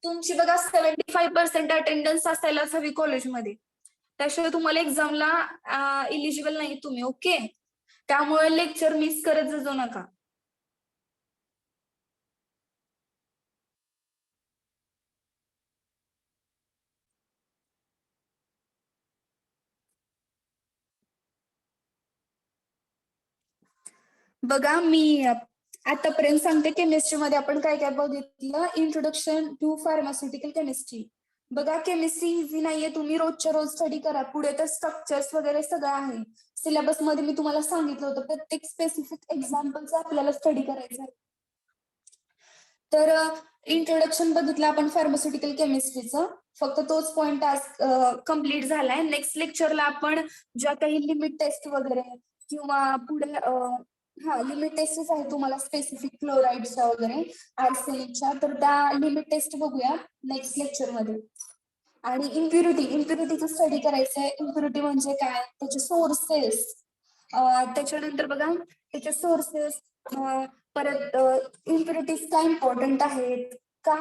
S1: तुमची बघा 75% अटेंडन्स असायलाच हवी कॉलेजमध्ये, त्याशिवाय तुम्हाला एक्झामला इलिजिबल नाही तुम्ही. ओके, त्यामुळे लेक्चर मिस करत जाऊ नका. बघा मी आतापर्यंत सांगते केमिस्ट्री मध्ये आपण काय काय बघितलं. Introduction to pharmaceutical chemistry. बघा केमिस्ट्री इझी नाहीये, तुम्ही रोजच्या रोज स्टडी करा. पुढे तर स्ट्रक्चर्स वगैरे सगळं आहे. सिलेबस मध्ये मी तुम्हाला सांगितलं होतं प्रत्येक स्पेसिफिक एक्झाम्पलचा आपल्याला स्टडी करायचं आहे. तर इंट्रोडक्शन बघितलं आपण फार्मास्युटिकल केमिस्ट्रीचं, फक्त तोच पॉइंट आज कम्प्लीट झालाय. नेक्स्ट लेक्चरला आपण ज्या काही लिमिट टेस्ट वगैरे किंवा पुढे लिमिट टेस्टच आहे तुम्हाला स्पेसिफिक क्लोराईडच्या वगैरे आर्सेनिकच्या, तर त्या लिमिट टेस्ट बघूया नेक्स्ट लेक्चर मध्ये. आणि इम्प्युरिटीचं स्टडी करायचंय. इम्प्युरिटी म्हणजे काय, त्याचे सोर्सेस, त्याच्यानंतर बघा त्याचे सोर्सेस, परत इम्प्युरिटीज का इम्पॉर्टंट आहेत, का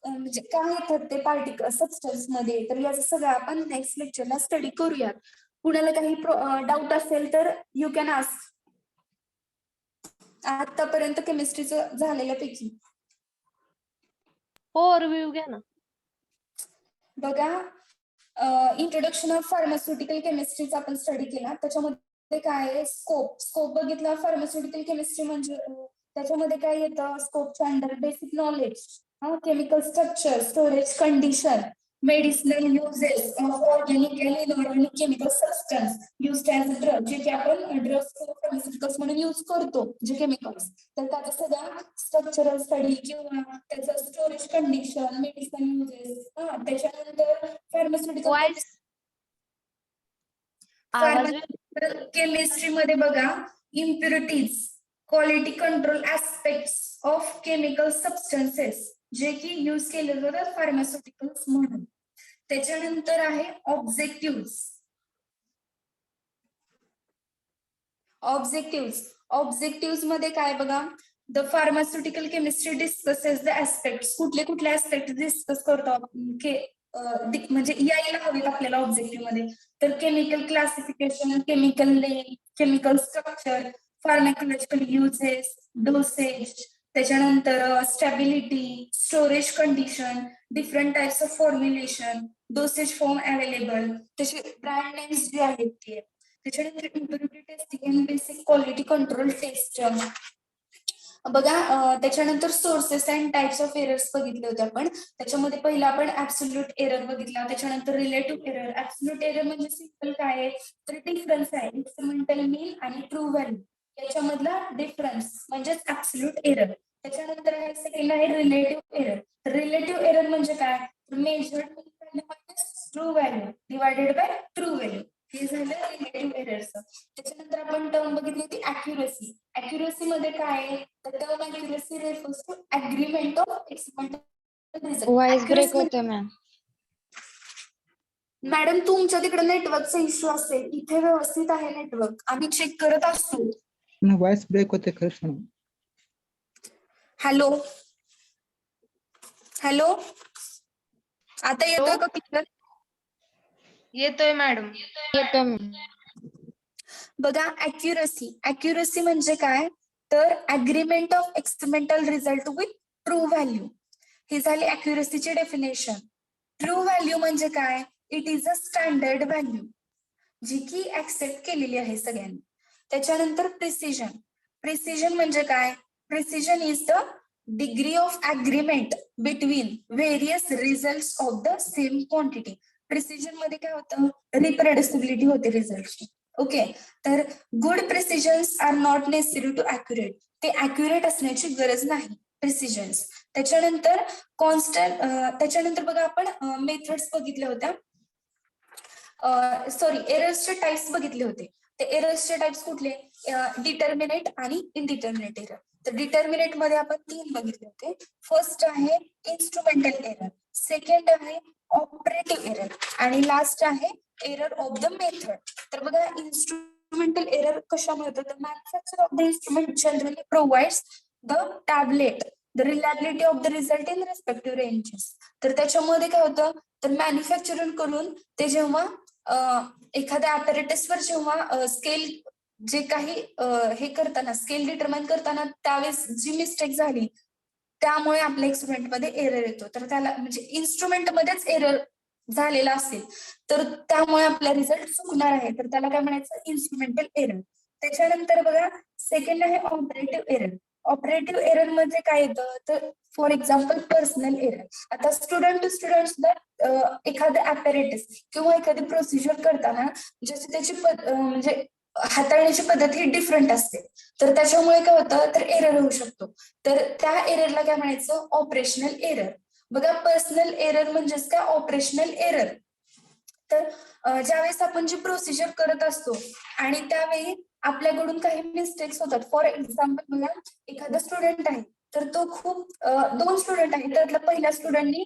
S1: म्हणजे काय येतात ते पार्टिकल सबस्टन्स मध्ये, तर याचं सगळं आपण नेक्स्ट लेक्चरला स्टडी करूयात. कुणाला काही डाऊट असेल तर यू कॅन आस्क. आतापर्यंत केमिस्ट्रीचं झालेल्या पैकी
S3: हो रिव्ह्यू घ्या ना.
S1: बघा इंट्रोडक्शन ऑफ फार्मास्युटिकल केमिस्ट्रीचा आपण स्टडी केला. त्याच्यामध्ये काय आहे, स्कोप बघितला. फार्मास्युटिकल केमिस्ट्री म्हणजे त्याच्यामध्ये काय येतं, स्कोपच्या under basic knowledge, chemical structure, storage condition, medicinal uses of organic and inorganic chemical substance used as a drug, जे की आपण ड्रग्स फार्मास्युटिकल्स म्हणून यूज करतो जे केमिकल्स. तर त्याचा सगळा स्ट्रक्चरल स्टडी किंवा त्याचं स्टोरेज कंडिशन, मेडिसिनल युजेस. त्याच्यानंतर फार्मास्युटिकल
S3: Voice आवाज
S1: केमिस्ट्री मध्ये बघा impurities, quality control aspects of chemical substances, जे की यूज केले जातात फार्मास्युटिकल्स म्हणून. त्याच्यानंतर आहे ऑब्जेक्टिव्ह मध्ये काय बघा, the pharmaceutical chemistry discusses the aspects. कुठले ऍस्पेक्ट डिस्कस करतो आपण, म्हणजे यायला हवेत आपल्याला ऑब्जेक्टिव्ह मध्ये. तर chemical classification, chemical name, chemical structure, pharmacological uses, dosage, त्याच्यानंतर stability, storage condition, different types of formulation, dosage form available, तसे ब्रँड नेम्स जे आहेत ते. त्याच्यानंतर impurity testing and basic quality control test. बघा त्याच्यानंतर sources and types of errors बघितले होते आपण. त्याच्यामध्ये पहिला आपण ऍब्सोल्यूट एरर बघितला. त्याच्यानंतर रिलेटिव्ह एरर. ऍब्सोल्यूट एरर म्हणजे सिंपल काय आहे, तर डिफरन्स आहे एक्सपेरिमेंटल मीन आणि ट्रू व्हॅल्यू याच्यामधला डिफरन्स म्हणजेच ऍब्सोल्यूट एरर. त्याच्यानंतर आहे सेकंड आहे रिलेटिव्ह एरर. रिलेटिव्ह एरर म्हणजे काय, measured true value divided by true value, हे झालं रिलेटिव्ह एरर्स. त्याच्यानंतर आपण टर्म बघितली होती अॅक्युरसी. अॅक्युरसी मध्ये काय आहे, तर term accuracy refers to agreement of experimental result.
S5: Voice break होते मॅम.
S1: मॅडम तुमच्या तिकडे नेटवर्कचा इश्यू असेल, इथे व्यवस्थित आहे नेटवर्क, आम्ही चेक करत असतो.
S2: वॉइस ब्रेक होते खरंच म्हणून.
S1: हॅलो हॅलो, आता येतोय का क्लिअर?
S5: येतोय मॅडम. येतोय मॅम.
S1: बघा अॅक्युरसी म्हणजे काय, तर agreement of experimental result with true value, ही झाली अॅक्युरसीची डेफिनेशन. ट्रू व्हॅल्यू म्हणजे काय, it is a standard value जी की ऍक्सेप्ट केलेली आहे सगळ्यांनी. त्याच्यानंतर प्रिसिजन म्हणजे काय, precision is the degree of agreement between various result of the same quantity. Precision मध्ये काय होतं, रिप्रेडिसिबिलिटी होते रिझल्टची. ओके, तर good precisions are not necessary to accurate, ते अॅक्युरेट असण्याची गरज नाही प्रिसिजन्स. त्याच्यानंतर कॉन्स्टंट, त्याच्यानंतर बघा आपण मेथड्स बघितल्या होत्या, एरर्सचे टाइप्स बघितले होते. ते एरर्सचे टाइप्स कुठले, डिटर्मिनेट आणि इनडिटर्मिनेट एरर. तर डिटर्मिनेट मध्ये आपण 3 बघितले होते. फर्स्ट आहे इन्स्ट्रुमेंटल एरर, सेकंड आहे ऑपरेटिव्ह एरर आणि लास्ट आहे एरर ऑफ द मेथड. तर बघा इन्स्ट्रुमेंटल एरर कशामुळे होतं, तर manufacture of the instrument generally provides the tablet the reliability of the result in respective ranges. तर त्याच्यामध्ये काय होतं, तर मॅन्युफॅक्चरिंग करून ते जेव्हा एखाद्या ॲपॅरेटसवर जेव्हा स्केल जे काही हे करताना स्केल डिटरमाइन करताना त्यावेळेस जी मिस्टेक झाली त्यामुळे आपल्या एक्सपेरिमेंट मध्ये एरर येतो. तर त्याला म्हणजे इन्स्ट्रुमेंट मध्येच एरर झालेला असेल तर त्यामुळे आपला रिझल्ट चुकणार आहे, तर त्याला काय म्हणायचं, इन्स्ट्रुमेंटल एरर. त्याच्यानंतर बघा सेकंड आहे ऑपरेटिव्ह एरर. ऑपरेटिव्ह एरर मध्ये काय येतं, तर फॉर एक्झाम्पल पर्सनल एरर. आता स्टुडंट टू स्टुडंट सुद्धा एखादं ॲपॅरेटस किंवा एखादी प्रोसिजर करताना जशी त्याची म्हणजे हाताळण्याची पद्धत ही डिफरंट असते, तर त्याच्यामुळे काय होतं, तर एरर होऊ शकतो. तर त्या एररला काय म्हणायचं, ऑपरेशनल एरर. बघा पर्सनल एरर म्हणजेच काय, ऑपरेशनल एरर. तर ज्यावेळेस आपण जी प्रोसिजर करत असतो आणि त्यावेळी आपल्याकडून काही मिस्टेक्स होतात. फॉर एक्झाम्पल बघा एखादा स्टुडंट आहे, तर तो खूप 2 स्टुडंट आहे, त्यातल्या पहिल्या स्टुडंटनी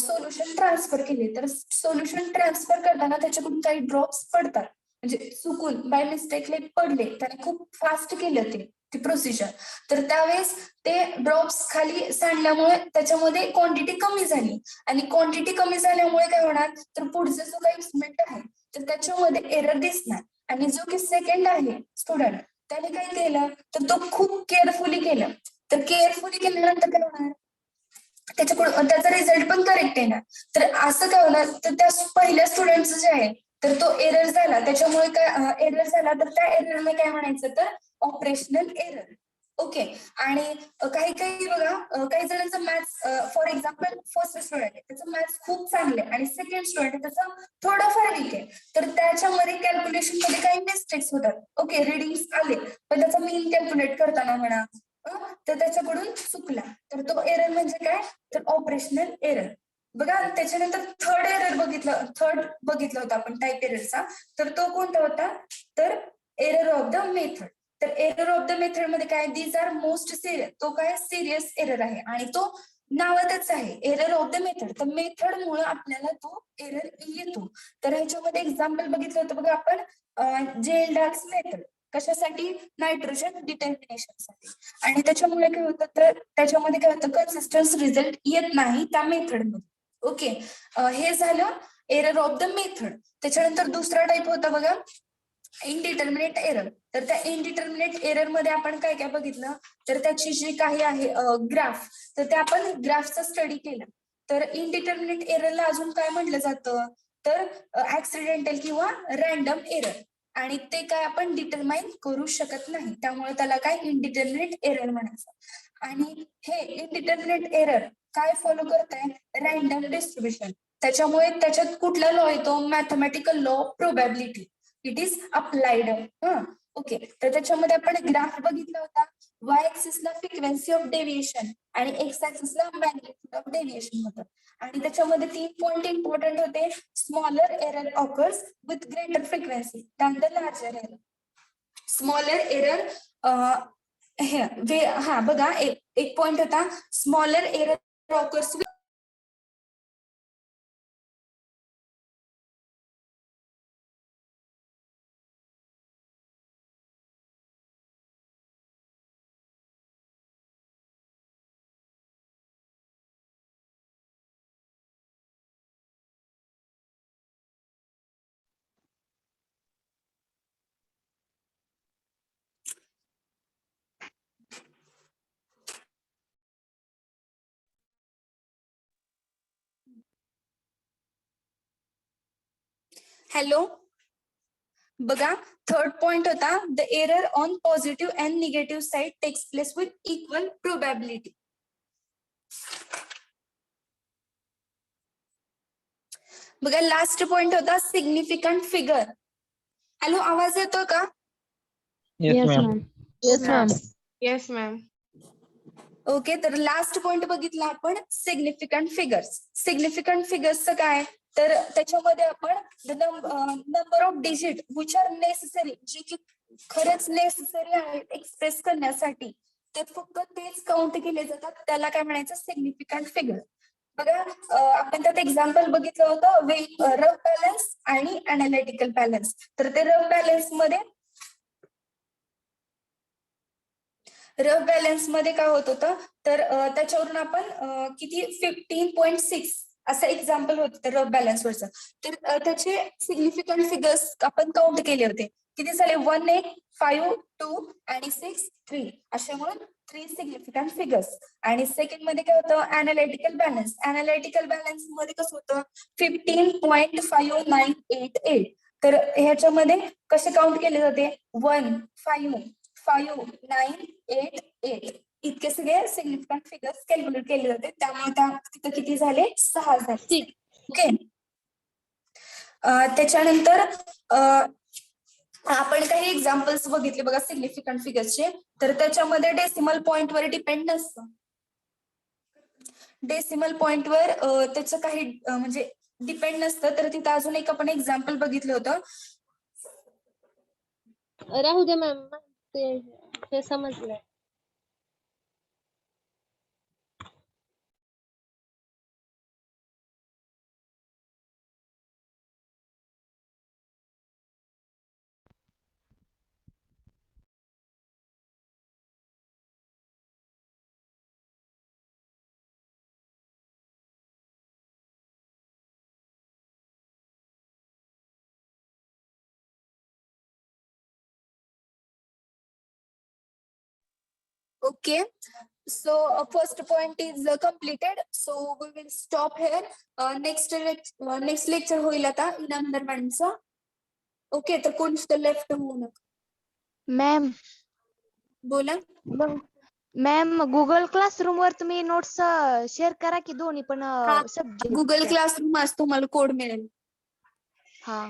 S1: सोल्युशन ट्रान्सफर केले, तर सोल्युशन ट्रान्सफर करताना त्याच्याकडून काही ड्रॉप्स पडतात, म्हणजे चुकून बाय मिस्टेकले पडले, त्याने खूप फास्ट केलं ती प्रोसिजर. तर त्यावेळेस ते ड्रॉप्स खाली सांडल्यामुळे त्याच्यामध्ये क्वांटिटी कमी झाली आणि क्वांटिटी कमी झाल्यामुळे काय होणार, तर पुढचा जो काही एक्सपेरिमेंट आहे तर त्याच्यामध्ये एरर दिसणार. आणि जो की सेकंड आहे स्टुडंट, त्याने काय केलं, तर तो खूप केअरफुली केलं. तर केअरफुली केल्यानंतर काय होणार, त्याच्याकडून त्याचा रिझल्ट पण करेक्ट येणार. तर असं काय होणार, तर त्या पहिल्या स्टुडंटचं जे आहे तर तो एरर झाला, त्याच्यामुळे काय एरर झाला, तर त्या एररला काय म्हणायचं, तर ऑपरेशनल एरर. ओके. आणि काही काही बघा, काही जणांचं maths, for example first student आहे त्याचं मॅथ्स खूप चांगले आणि सेकंड स्टुडंट आहे त्याचं थोडंफार वीक आहे, तर त्याच्यामध्ये कॅल्क्युलेशन मध्ये काही मिस्टेक्स होतात. ओके, रिडिंग्स आले पण त्याचा मीन कॅल्क्युलेट करताना म्हणा तर त्याच्याकडून चुकला, तर तो एरर म्हणजे काय, तर ऑपरेशनल एरर. बघा त्याच्यानंतर थर्ड बघितलं होतं आपण टाईप एररचा, तर तो कोणता होता, तर एरर ऑफ द मेथड. तर एरर ऑफ द मेथड मध्ये काय, दीज आर मोस्ट सिरियस, तो काय सिरियस एरर आहे आणि तो नावातच आहे एरर ऑफ द मेथड, तर मेथड मुळे आपल्याला तो एरर येतो. तर ह्याच्यामध्ये एक्झाम्पल बघितलं होतं बघा आपण, जेल डार्क्स मेथड, कशासाठी, नायट्रोजन डिटर्मिनेशनसाठी. आणि त्याच्यामुळे काय होतं, तर त्याच्यामध्ये काय होतं, कन्सिस्टन्स रिझल्ट येत नाही त्या मेथडमध्ये. ओके, हे झालं एरर ऑफ द मेथड. त्याच्यानंतर दुसरा टाईप होता बघा, इनडिटर्मिनेट एरर. तर त्या इनडिटर्मिनेट एरर मध्ये आपण काय काय बघितलं, तर त्याची जी काही आहे ग्राफ, तर ते आपण ग्राफचा स्टडी केला. तर इनडिटर्मिनेट एररला अजून काय म्हटलं जातं, तर ऍक्सिडेंटल किंवा रॅन्डम एरर, आणि ते काय आपण डिटरमाइन करू शकत नाही, त्यामुळे त्याला काय इनडिटर्मिनेट एरर म्हणायचं. आणि हे इनडिटर्मिनेट एरर काय फॉलो करत आहे, रॅन्डम डिस्ट्रीब्युशन. त्याच्यामुळे त्याच्यात कुठला लॉ येतो, mathematical law probability, it is applied. Okay, तर त्याच्यामध्ये आपण ग्राफ बघितला होता, वाय ऍक्सिसला फ्रिक्वेन्सी ऑफ डेव्हिएशन आणि एक्स ऍक्सिसला मॅग्निट्यूड ऑफ डेव्हिएशन होतं. आणि त्याच्यामध्ये 3 पॉइंट इम्पॉर्टंट होते, smaller error occurs with greater frequency than the larger error. Smaller error, हा बघा एक पॉइंट होता, smaller error occurs with hello, बघा थर्ड पॉइंट होता, the error on positive and negative side takes place with equal probability. बघा last point होता significant figure. Hello, आवाज येतो का?
S2: Yes ma'am.
S5: Yes ma'am. Yes ma'am.
S1: Okay, तर last point बघितला आपण सिग्निफिकंट फिगर्स. सिग्निफिकंट फिगर्सचं काय, तर त्याच्यामध्ये आपण number of digit which are necessary, जे की खरंच नेसेसरी आहेत एक्सप्रेस करण्यासाठी, ते फक्त तेच काउंट केले जातात, त्याला काय म्हणायचं, सिग्निफिकंट फिगर. बघा आपण त्यात एक्झाम्पल बघितलं होतं, रफ बॅलन्स आणि अनालिटिकल बॅलन्स. तर ते रफ बॅलन्स मध्ये काय होत होतं, तर त्याच्यावरून आपण किती 15.6 असं एक्झाम्पल होतं रफ बॅलन्स वरचं. तर त्याचे सिग्निफिकंट फिगर्स आपण काउंट केले होते, किती झाले, 1 8 5 2 आणि 6 3, असे म्हणून 3 सिग्निफिकंट फिगर्स. आणि सेकंड मध्ये काय होतं, अनालिटिकल बॅलन्स. अनालिटिकल बॅलन्स मध्ये कसं होतं, 15.5988. तर ह्याच्यामध्ये कसे काउंट केले जाते, 1 5 5 9 8 8, इतके सगळे सिग्निफिकंट फिगर्स कॅल्क्युलेट केले जाते, त्यामुळे तिथं किती झाले, 6 झाले. ओके, त्याच्यानंतर आपण काही एक्झाम्पल्स बघितले बघा सिग्निफिकंट फिगर्सचे. तर त्याच्यामध्ये डेसिमल पॉइंट वर डिपेंड नसतं, डेसिमल पॉइंटवर त्याचं काही म्हणजे डिपेंड नसतं. तर तिथं अजून एक आपण एक्झाम्पल बघितलं होतं,
S3: राहू दे मॅम, ते समजलं.
S1: Okay. So first point is completed. So we will stop here. Next lecture होईल आता इनामदार मॅडमचा. ओके, तर कोण लेफ्ट होऊ नका.
S2: मॅम
S1: बोला.
S2: मॅम गुगल क्लासरूम वर तुम्ही नोट्स शेअर करा की दोन्ही पण
S1: हा,
S2: सब्जेक्ट.
S1: गुगल क्लासरूम आज तुम्हाला कोड मिळेल.
S2: हा